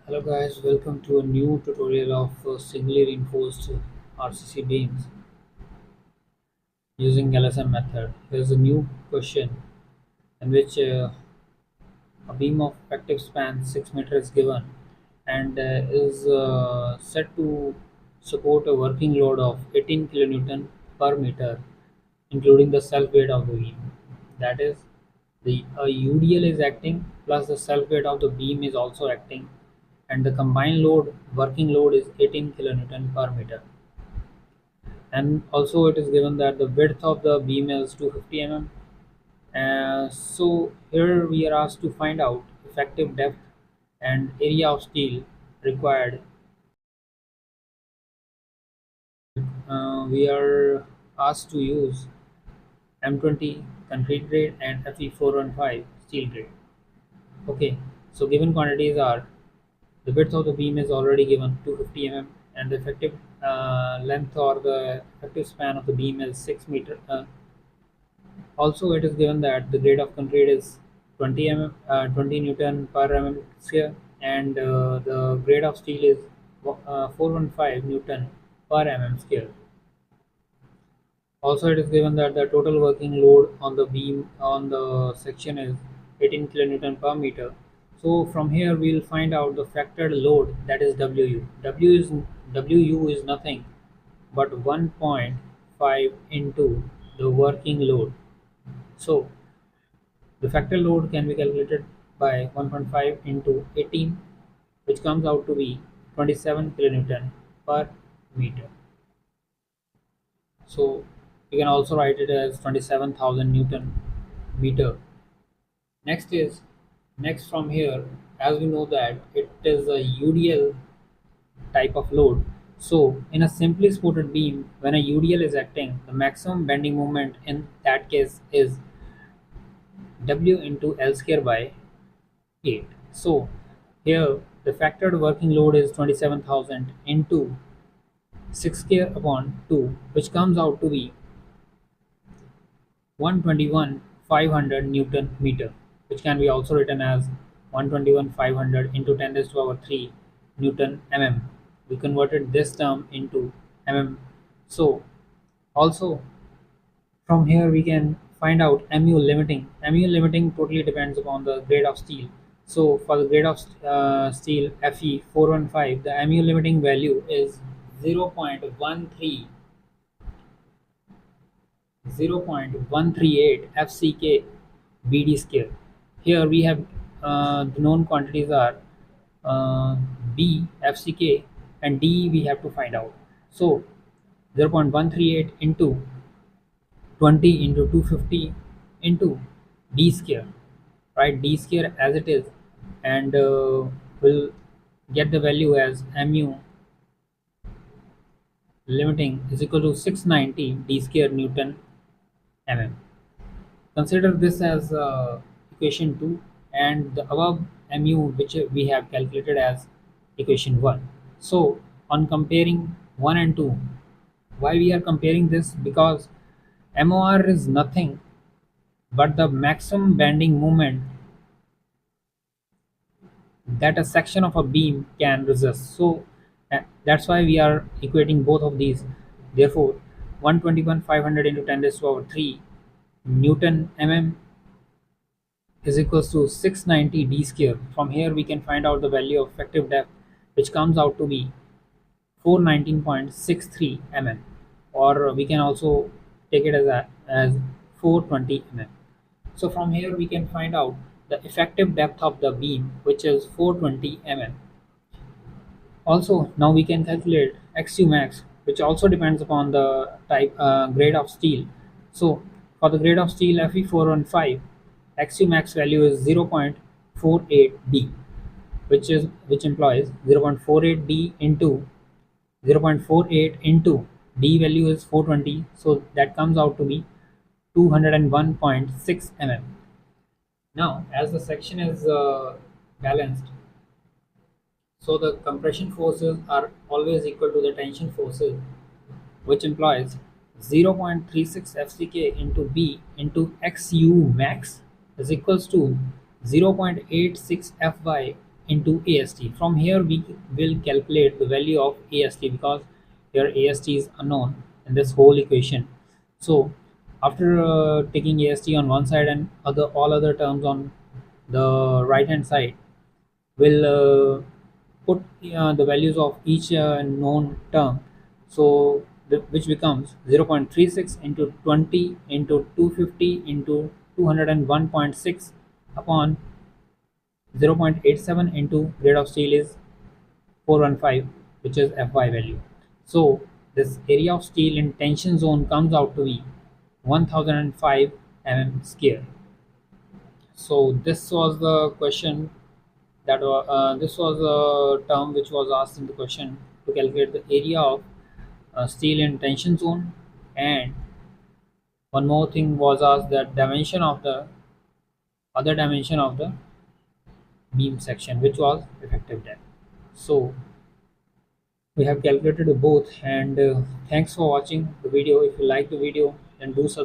Hello guys, welcome to a new tutorial of singly reinforced RCC beams using LSM method. Here's a new question in which a beam of effective span 6 meters is given and is set to support a working load of 18 kilonewton per meter including the self weight of the beam. That is, the UDL is acting plus the self weight of the beam is also acting, and the combined load working load is 18 kilonewton per meter. And also it is given that the width of the beam is 250 mm. So here we are asked to find out effective depth and area of steel required. We are asked to use M20 concrete grade and Fe415 steel grade. Okay, so given quantities are the width of the beam is already given 250 mm, and the effective length or the effective span of the beam is 6 meter. Also, it is given that the grade of concrete is 20 Newton per mm square, and the grade of steel is 415 Newton per mm square. Also, it is given that the total working load on the beam on the section is 18 kilonewton per meter. So from here we will find out the factored load, that is WU. WU is nothing but 1.5 into the working load. So the factor load can be calculated by 1.5 into 18, which comes out to be 27 kilonewton per meter. So you can also write it as 27,000 Newton meter. Next is next from here, as we know that it is a UDL type of load. So in a simply supported beam, when a UDL is acting, the maximum bending moment in that case is W into L square by 8. So here the factored working load is 27,000 into 6 square upon 2, which comes out to be 121 500 Newton meter, which can be also written as 121 500 into 10 raised to power 3 Newton mm. We converted this term into mm. So also from here we can find out mu limiting. Mu limiting totally depends upon the grade of steel. So for the grade of steel Fe415, the mu limiting value is 0.13 0.138 FCK BD square. Here we have the known quantities are uh, B, FCK, and D we have to find out. So 0.138 into 20 into 250 into D square, right? D square as it is, and we'll get the value as mu limiting is equal to 690 D square Newton mm. Consider this as equation 2 and the above mu which we have calculated as equation 1. So on comparing 1 and 2, why we are comparing this? Because MOR is nothing but the maximum bending moment that a section of a beam can resist. So that's why we are equating both of these. Therefore 121 500 into 10 raised to power 3 Newton mm is equals to 690 d square. From here we can find out the value of effective depth, which comes out to be 419.63 mm, or we can also take it as 420 mm. So from here we can find out the effective depth of the beam, which is 420 mm. Also now we can calculate XU max, which also depends upon the type grade of steel. So for the grade of steel Fe415, XU max value is 0.48D, which implies 0.48D into 0.48 into D value is 420, so that comes out to be 201.6 mm. Now as the section is balanced, so the compression forces are always equal to the tension forces, which implies 0.36 FCK into B into XU max is equals to 0.86 Fy into AST. From here we will calculate the value of AST because here AST is unknown in this whole equation. So after taking AST on one side and other all other terms on the right hand side, we'll put the values of each known term. So which becomes 0.36 into 20 into 250 into 201.6 upon 0.87 into grade of steel is 415, which is Fy value. So this area of steel in tension zone comes out to be 1005 mm square. So this was the question this was a term which was asked in the question to calculate the area of steel in tension zone, and one more thing was asked that dimension of the other dimension of the beam section, which was effective depth. So we have calculated both, and thanks for watching the video. If you like the video, then do subscribe.